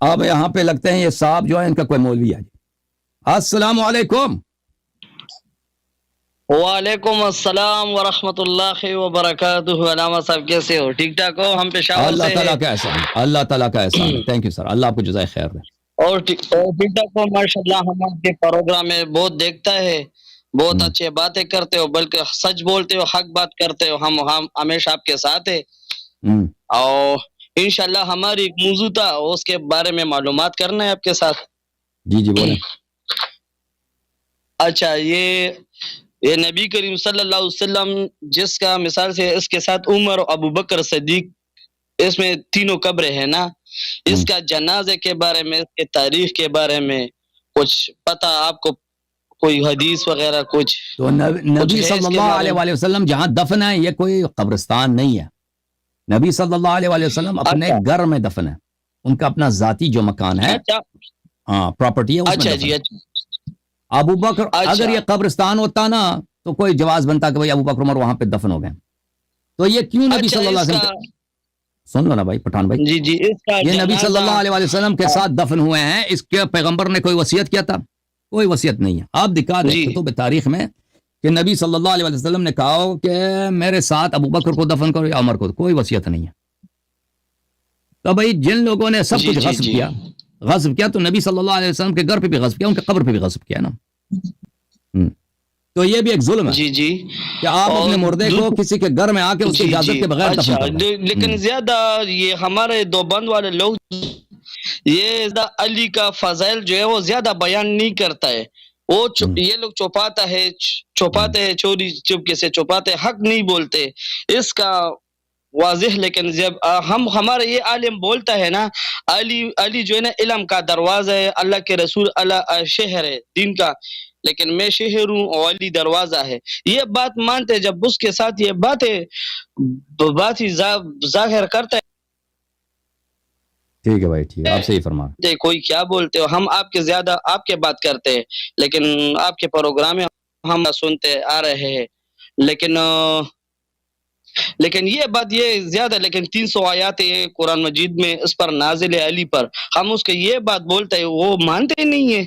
اب یہاں پہ لگتے ہیں یہ صاحب جو ہے ان کا کوئی مولوی ہے. السلام علیکم. وعلیکم السلام ورحمۃ اللہ وبرکاتہ. علامہ صاحب کیسے ہو؟ ٹھیک ٹھاک ہو؟ ہم پشاور اللہ سے تعالیٰ ہیں. کا احسان ہے, اللہ تعالیٰ کا احسان ہے. تھینک یو سر, اللہ آپ کو جزائے خیر دے. اور ٹھیک ٹھاک ہو ماشاء اللہ. ہم آپ کے پروگرام میں بہت دیکھتا ہے, بہت اچھے باتیں کرتے ہو, بلکہ سچ بولتے ہو, حق بات کرتے ہو. ہم ہمیشہ آپ کے ساتھ ہیں. اور انشاءاللہ ہماری ایک موضوع تھا, اس کے بارے میں معلومات کرنا ہے آپ کے ساتھ. جی بولیں. اچھا, یہ نبی کریم صلی اللہ علیہ وسلم جس کا مثال سے اس کے ساتھ عمر اور ابو بکر صدیق, اس میں تینوں قبریں ہیں نا. اس کا جنازے کے بارے میں, اس کے تاریخ کے بارے میں کچھ پتہ آپ کو؟ کوئی حدیث وغیرہ کچھ؟ تو نبی صلی اللہ علیہ وآلہ وسلم جہاں دفن ہے یہ کوئی قبرستان نہیں ہے. نبی صلی اللہ علیہ وآلہ وسلم اپنے گھر میں دفن ہے. ان کا اپنا ذاتی جو مکان ہے, ہاں پراپرٹی ہے, اس میں دفن ہے. ابو بکر اگر یہ قبرستان ہوتا نا تو کوئی جواز بنتا کہ بھائی ابو بکر عمر وہاں پہ دفن ہو گئے. تو یہ کیوں نبی صلی اللہ علیہ وسلم, سن لو نا بھائی پٹھان بھائی, جی یہ نبی صلی اللہ علیہ وسلم کے ساتھ دفن ہوئے ہیں. اس کے پیغمبر نے کوئی وصیت کیا تھا؟ کوئی وصیت نہیں ہے. آپ دکھا دیں کتب تاریخ میں کہ نبی صلی اللہ علیہ وسلم نے کہا ہو کہ میرے ساتھ ابو بکر کو دفن کرو یا عمر کو, کوئی وصیت نہیں ہے. تو بھائی جن لوگوں نے سب کچھ غصب کیا تو نبی صلی اللہ علیہ وسلم کے گھر پہ بھی غصب کیا, ان کے قبر پہ بھی غصب کیا نا. تو یہ بھی ایک ظلم ہے کہ آپ اپنے مردے کو کسی کے گھر میں آ کے اس کی اجازت کے بغیر دفن کر دیں. لیکن زیادہ یہ ہمارے دیوبند والے لوگ یہ علی کا فضائل جو ہے وہ زیادہ بیان نہیں کرتا ہے. وہ یہ لوگ چھپاتے ہیں, چوری چپکے سے چھپاتے, حق نہیں بولتے اس کا واضح. لیکن جب ہمارے یہ عالم بولتا ہے نا, علی جو ہے نا علم کا دروازہ ہے, اللہ کے رسول اللہ شہر ہے دین کا, لیکن میں شہر ہوں اور علی دروازہ ہے. یہ بات مانتے, جب اس کے ساتھ یہ بات ہی ظاہر کرتا ہے. ٹھیک ہے بھائی, ٹھیک ہے, آپ صحیح فرما. کوئی کیا بولتے ہو, ہم آپ کے زیادہ آپ کے بات کرتے ہیں, لیکن آپ کے پروگرام میں ہم سنتے آ رہے ہیں. لیکن یہ بات یہ زیادہ, لیکن 300 آیات قرآن مجید میں اس پر نازل ہے علی پر, ہم اس کے یہ بات بولتے ہیں, وہ مانتے نہیں ہیں.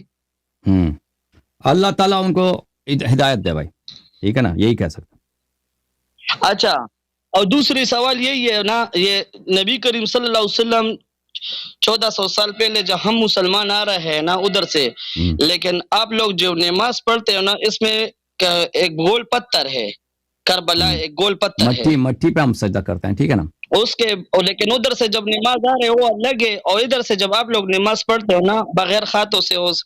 اللہ تعالیٰ ان کو ہدایت دے بھائی, ٹھیک ہے نا, یہی کہہ سکتا. اچھا, اور دوسری سوال یہی ہے نا, یہ نبی کریم صلی اللہ علیہ وسلم 1400 سال پہلے جب ہم مسلمان آ رہے ہیں نا ادھر سے, لیکن آپ لوگ جو نماز پڑھتے ہو نا, اس میں ایک گول پتھر ہے, کربلا ایک گول پتھر ہے, مٹی پہ ہم سجدہ کرتے ہیں, ٹھیک ہے نا. اس کے لیکن ادھر سے جب نماز آ رہے وہ الگ ہے, اور ادھر سے جب آپ لوگ نماز پڑھتے ہو نا بغیر ہاتھوں سے, اس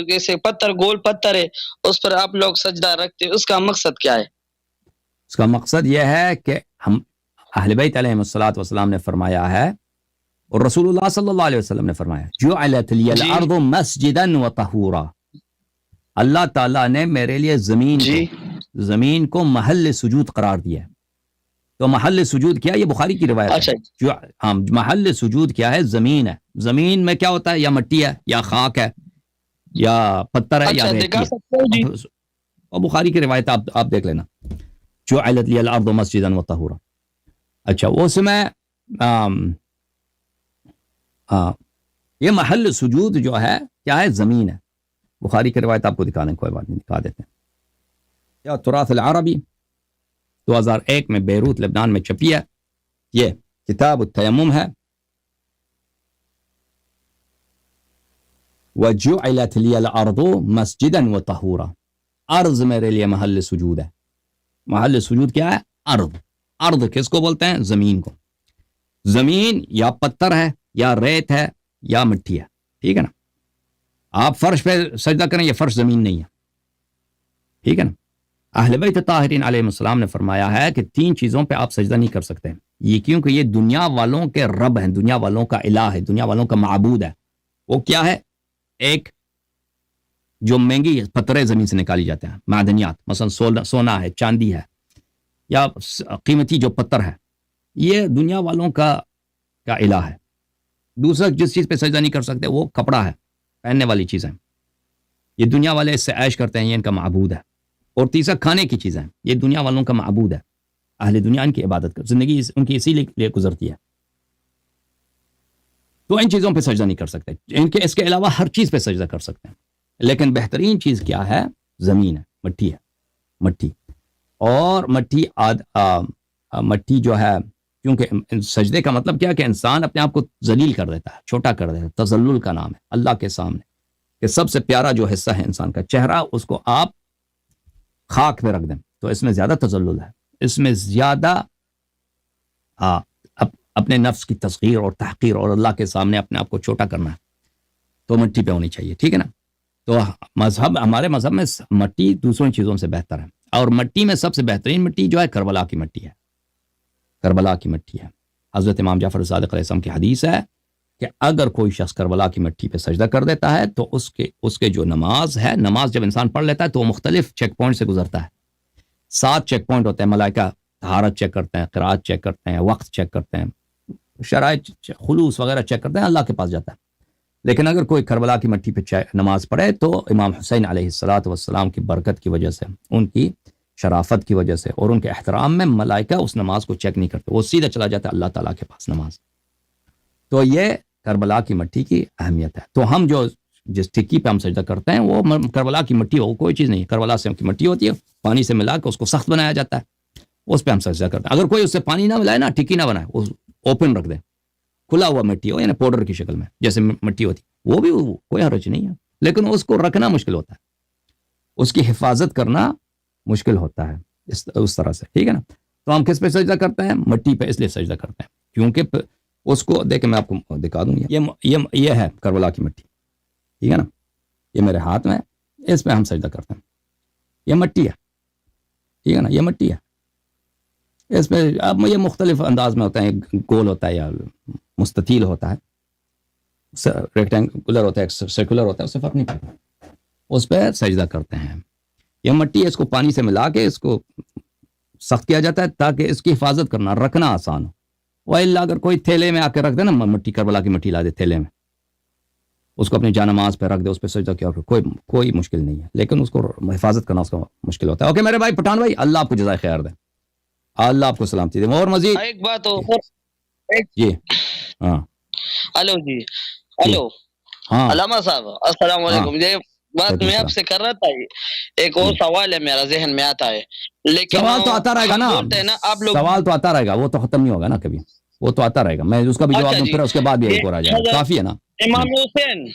جیسے پتھر گول پتھر ہے اس پر آپ لوگ سجدہ رکھتے, اس کا مقصد کیا ہے؟ اس کا مقصد یہ ہے کہ ہم اہل بیت علیہ الصلوۃ والسلام نے فرمایا ہے, اور رسول اللہ صلی اللہ علیہ وسلم نے فرمایا, جعلت لی الارض مسجدا وطہورا, اللہ تعالیٰ نے میرے لیے زمین کو محل سجود قرار دیا ہے. تو محل سجود کیا, یہ بخاری کی روایت ہے. محل سجود کیا ہے؟ زمین ہے. زمین میں کیا ہوتا ہے؟ یا مٹی ہے, یا خاک ہے, یا پتھر ہے, یا ریت ہے. اور بخاری کی روایت آپ دیکھ لینا, جعلت لی الارض مسجدا وطہورا. اچھا, اس میں یہ محل سجود جو ہے کیا ہے؟ زمین ہے. بخاری کی روایت آپ کو دکھا دیں, کوئی بات نہیں, دکھا دیتے ہیں. یا تراث العربی 2001 میں بیروت لبنان میں چھپی ہے, یہ کتاب التیمم ہے. وَجُعِلَتْ لِيَ الْأَرْضُ مَسْجِدًا وَطَهُورًا, ارض میرے لیے محل سجود ہے. محل سجود کیا ہے؟ ارض. ارض کس کو بولتے ہیں؟ زمین کو. زمین یا پتھر ہے, یا ریت ہے, یا مٹی ہے, ٹھیک ہے نا. آپ فرش پہ سجدہ کریں, یہ فرش زمین نہیں ہے, ٹھیک ہے نا. اہل بیت طاہرین علیہ السلام نے فرمایا ہے کہ 3 چیزوں پہ آپ سجدہ نہیں کر سکتے. یہ کیونکہ یہ دنیا والوں کے رب ہیں, دنیا والوں کا الہ ہے, دنیا والوں کا معبود ہے. وہ کیا ہے؟ ایک جو مہنگی پتھریں زمین سے نکالی جاتے ہیں, معدنیات, مثلا سونا ہے, چاندی ہے, یا قیمتی جو پتھر ہے, یہ دنیا والوں کا الہ ہے. دوسرا جس چیز پہ سجدہ نہیں کر سکتے وہ کپڑا ہے, پہننے والی چیزیں, یہ دنیا والے اس سے عیش کرتے ہیں, یہ ان کا معبود ہے. اور تیسرا کھانے کی چیزیں, یہ دنیا والوں کا معبود ہے. اہل دنیا ان کی عبادت کر, زندگی ان کی اسی لیے گزرتی ہے. تو ان چیزوں پہ سجدہ نہیں کر سکتے. اس کے علاوہ ہر چیز پہ سجدہ کر سکتے ہیں, لیکن بہترین چیز کیا ہے؟ زمین ہے, مٹی ہے, مٹی. اور مٹی جو ہے, کیونکہ سجدے کا مطلب کیا کہ انسان اپنے آپ کو ذلیل کر دیتا ہے, چھوٹا کر دیتا ہے. تذلل کا نام ہے اللہ کے سامنے, کہ سب سے پیارا جو حصہ ہے انسان کا چہرہ, اس کو آپ خاک پہ رکھ دیں تو اس میں زیادہ تذلل ہے, اس میں زیادہ اپنے نفس کی تصغیر اور تحقیر اور اللہ کے سامنے اپنے آپ کو چھوٹا کرنا ہے, تو مٹی پہ ہونی چاہیے. ٹھیک ہے نا. تو ہمارے مذہب میں مٹی دوسروں چیزوں سے بہتر ہے, اور مٹی میں سب سے بہترین مٹی جو ہے کربلا کی مٹی ہے. کربلا کی مٹی ہے. حضرت امام جعفر صادق علیہ السلام کی حدیث ہے کہ اگر کوئی شخص کربلا کی مٹی پہ سجدہ کر دیتا ہے تو اس کے جو نماز ہے, نماز جب انسان پڑھ لیتا ہے تو وہ مختلف چیک پوائنٹ سے گزرتا ہے. 7 چیک پوائنٹ ہوتے ہیں. ملائکہ طہارت چیک کرتے ہیں, قرات چیک کرتے ہیں, وقت چیک کرتے ہیں, شرائط خلوص وغیرہ چیک کرتے ہیں, اللہ کے پاس جاتا ہے. لیکن اگر کوئی کربلا کی مٹی پہ نماز پڑھے تو امام حسین علیہ السلام کی برکت کی وجہ سے, ان کی شرافت کی وجہ سے اور ان کے احترام میں ملائکہ اس نماز کو چیک نہیں کرتے, وہ سیدھا چلا جاتا ہے اللہ تعالیٰ کے پاس نماز. تو یہ کربلا کی مٹی کی اہمیت ہے. تو ہم جو جس ٹکی پہ ہم سجدہ کرتے ہیں وہ کربلا کی مٹی ہو, کوئی چیز نہیں, کربلا سے کی مٹی ہوتی ہے, پانی سے ملا کے اس کو سخت بنایا جاتا ہے, اس پہ ہم سجدہ کرتے ہیں. اگر کوئی اس سے پانی نہ ملائے نا, ٹکی نہ بنائے, اوپن رکھ دیں, کھلا ہوا مٹی ہو, یعنی پاؤڈر کی شکل میں جیسے مٹی ہوتی, وہ بھی کوئی حرج نہیں ہے, لیکن اس کو رکھنا مشکل ہوتا ہے, اس کی حفاظت کرنا مشکل ہوتا ہے اس طرح سے. ٹھیک ہے نا. تو ہم کس پہ سجدہ کرتے ہیں؟ مٹی پہ اس لیے سجدہ کرتے ہیں کیونکہ اس کو دیکھیں, میں آپ کو دکھا دوں, یہ ہے کربلا کی مٹی. ٹھیک ہے نا. یہ میرے ہاتھ میں, اس پہ ہم سجدہ کرتے ہیں. یہ مٹی ہے. ٹھیک ہے نا. یہ مٹی ہے. اس پہ اب یہ مختلف انداز میں ہوتا ہے, گول ہوتا ہے یا مستطیل ہوتا ہے, ریکٹینگولر ہوتا ہے, سرکولر ہوتا ہے, اس سے فرق نہیں پڑتا, اس پہ سجدہ کرتے ہیں. یہ مٹی ہے, اس کو پانی سے ملا کے اس کو سخت کیا جاتا ہے تاکہ اس کی حفاظت کرنا, رکھنا آسان ہو. وَإِلَّا اگر کوئی تھیلے میں آ کے رکھ دے نا مٹی, کربلا کی مٹی لا دے تھیلے میں, اس کو اپنی جانماز پہ رکھ دے, اس پہ سجدہ کیا, کوئی مشکل نہیں ہے, لیکن اس کو حفاظت کرنا اس کا مشکل ہوتا ہے. اوکے میرے بھائی پٹھان بھائی, اللہ آپ کو جزائے خیر دے, اللہ آپ کو سلامتی دے. اور مزید ایک بات ہو جی, ہاں, ہلو جی, ہلو, ہاں, علامہ صاحب السلام علیکم. یہ بات میں آپ سے کر رہا تھا, ایک اور سوال ہے میرا ذہن میں آتا ہے, لیکن سوال تو آتا رہے گا نا, بولتے ہیں نا آپ لوگ, سوال تو آتا رہے گا, وہ تو ختم نہیں ہوگا نا کبھی, وہ تو آتا رہے گا. میں اس کا بھی جواب دوں, پھر اس کے بعد بھی ایک اور آ جائے گا, کافی ہے نا. امام حسین,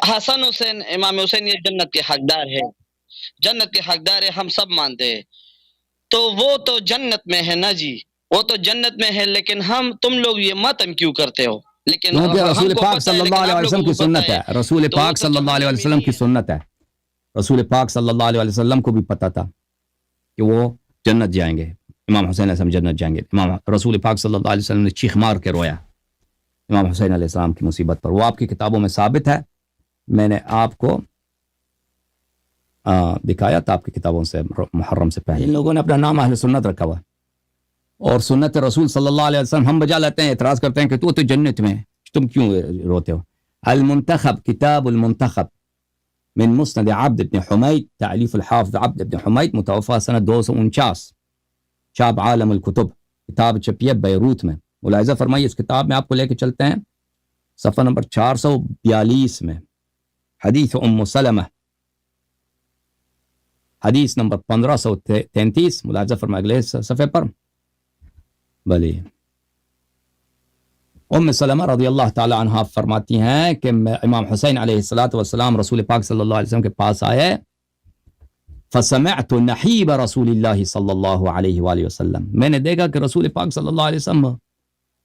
حسن حسین, امام حسین یہ جنت کے حقدار ہے, جنت کے حقدار ہے, ہم سب مانتے ہیں. تو وہ تو جنت میں ہے نا جی, وہ تو جنت میں ہے, لیکن تم لوگ یہ ماتم کیوں کرتے ہو؟ لیکن کیونکہ رسول پاک صلی اللہ علیہ وسلم کی سنت ہے, رسول پاک صلی اللہ علیہ وسلم کی سنت ہے. رسول پاک صلی اللہ علیہ وسلم کو بھی پتا تھا کہ وہ جنت جائیں گے, امام حسین علیہ السلام جنت جائیں گے. رسول پاک صلی اللہ علیہ وسلم نے چیخ مار کے رویا امام حسین علیہ السلام کی مصیبت پر. وہ آپ کی کتابوں میں ثابت ہے, میں نے آپ کو دکھایا تھا آپ کی کتابوں سے, محرم سے پہلے. ان لوگوں نے اپنا نام اہل سنت رکھا ہوا, اور سنت رسول صلی اللہ علیہ وسلم ہم بجا لیتے ہیں, اعتراض کرتے ہیں کہ تو جنت میں, تم کیوں روتے ہو؟ المنتخب, کتاب المنتخب من مسند عبد بن حمید, تعلیف الحافظ عبد بن حمید, متوفا سنہ 249, چاپ عالم الکتب, کتاب چھپی ہے بیروت میں. ملاحظہ فرمائیے, اس کتاب میں آپ کو لے کے چلتے ہیں صفحہ نمبر 442 میں, حدیث ام سلمہ, حدیث نمبر 1533. ملاحظہ فرمائے اگلے صفحے پر. بلی ام سلمہ رضی اللہ تعالی عنہ فرماتی ہیں کہ امام حسین علیہ السلام رسول پاک صلی اللہ علیہ وسلم کے پاس آئے, فسمعت نحیب رسول اللہ صلی اللہ علیہ وآلہ وسلم, میں نے دیکھا کہ رسول پاک صلی اللہ علیہ وسلم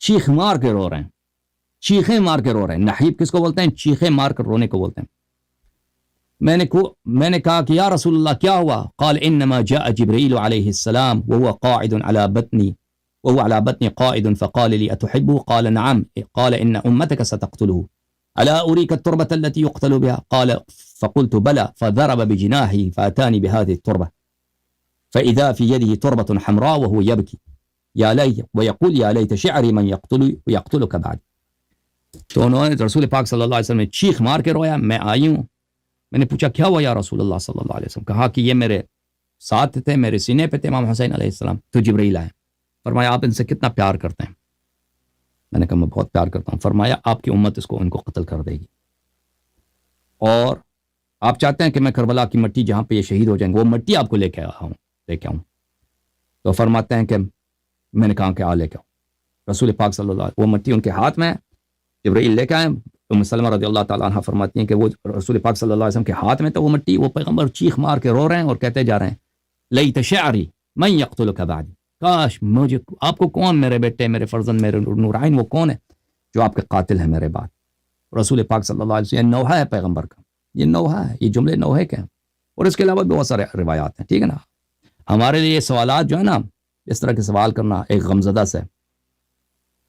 چیخ مار کے رو رہے ہیں, چیخیں مار کے رو رہے ہیں. نحیب کس کو بولتے ہیں؟ چیخیں مار کر رونے کو بولتے ہیں. میں نے کہا کہ یا رسول اللہ کیا ہوا؟ قال انما جاء جبريل عليه السلام وهو قاعد على بطني قائد فقال لي اتحبه؟ قال نعم. قال ان امتك ستقتله الا اريك التربة التي يقتل بها؟ قال فقلت بلى. فضرب بجناحه فاتاني بهذه التربة فاذا في يده تربة حمراء وهو يبكي يا ليت ويقول يا ليت شعري من يقتلك بعد. تو انہوں نے رسول پاک صلی اللہ علیہ وسلم نے چیخ مار کے رویا. میں آئی ہوں, میں نے پوچھا کیا ہوا یا رسول اللہ صلی اللہ علیہ وسلم؟ کہا کہ یہ میرے ساتھ تھے, میرے سینے پہ تھے امام حسین علیہ السلام, تو جبرائیل آئے. فرمایا آپ ان سے کتنا پیار کرتے ہیں؟ میں نے کہا میں بہت پیار کرتا ہوں. فرمایا آپ کی امت ان کو قتل کر دے گی، اور آپ چاہتے ہیں کہ میں کربلا کی مٹی جہاں پہ یہ شہید ہو جائیں گے وہ مٹی آپ کو لے کے آؤں. تو فرماتے ہیں کہ میں نے کہا کہ لے کے آؤ. رسول پاک صلی اللہ علیہ وسلم وہ مٹی ان کے ہاتھ میں، جبرائیل لے کے آئے. ام سلمہ رضی اللہ تعالیٰ عنہ فرماتی ہیں کہ وہ رسول پاک صلی اللہ علیہ وسلم کے ہاتھ میں تو وہ مٹی، وہ پیغمبر چیخ مار کے رو رہے ہیں اور کہتے جا رہے ہیں لیت شعری من یقتلک بعدی، کاش مجھے، آپ کو کون، میرے بیٹے، میرے فرزند، میرے نورعین، وہ کون ہے جو آپ کے قاتل ہیں میرے بعد. رسول پاک صلی اللہ علیہ وسلم، یہ نوحہ ہے پیغمبر کا، یہ نوحہ ہے، یہ جملے نوحے کے ہیں. اور اس کے علاوہ بھی بہت سارے روایات ہیں. ٹھیک ہے نا. ہمارے لیے یہ سوالات جو ہے نا، اس طرح کے سوال کرنا ایک غمزدہ سے،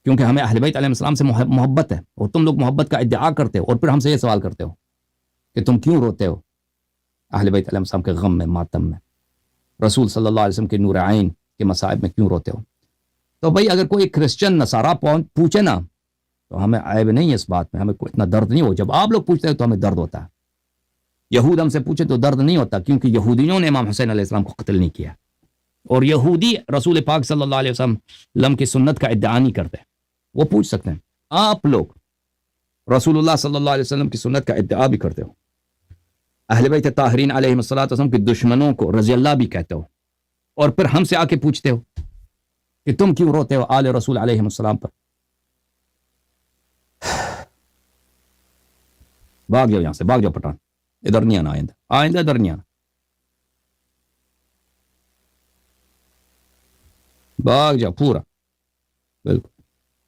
کیونکہ ہمیں اہل بیت علیہ السلام سے محبت ہے، اور تم لوگ محبت کا ادعا کرتے ہو اور پھر ہم سے یہ سوال کرتے ہو کہ تم کیوں روتے ہو اہل بیت علیہ السلام کے غم میں، ماتم میں، رسول صلی اللہ علیہ وسلم کے نور عین کے مصائب میں کیوں روتے ہو. تو بھائی اگر کوئی کرسچن نصارہ پوچھے نا تو ہمیں عیب نہیں ہے اس بات میں، ہمیں کوئی اتنا درد نہیں ہو. جب آپ لوگ پوچھتے ہیں تو ہمیں درد ہوتا ہے. یہود ہم سے پوچھے تو درد نہیں ہوتا، کیونکہ یہودیوں نے امام حسین علیہ السلام کو قتل نہیں کیا، اور یہودی رسول پاک صلی اللہ علیہ وسلم کی سنت کا ادعا نہیں کرتے. وہ پوچھ سکتے ہیں. آپ لوگ رسول اللہ صلی اللہ علیہ وسلم کی سنت کا ادعا بھی کرتے ہو، اہل بیت طاہرین علیہ السلام کے دشمنوں کو رضی اللہ بھی کہتے ہو، اور پھر ہم سے آ کے پوچھتے ہو کہ تم کیوں روتے ہو آل رسول علیہ السلام پر. بھاگ جاؤ یہاں سے، بھاگ جاؤ پٹھان، ادھر نہیں آنا، آئندہ ادھر نہیں آنا، بھاگ جاؤ پورا، بالکل.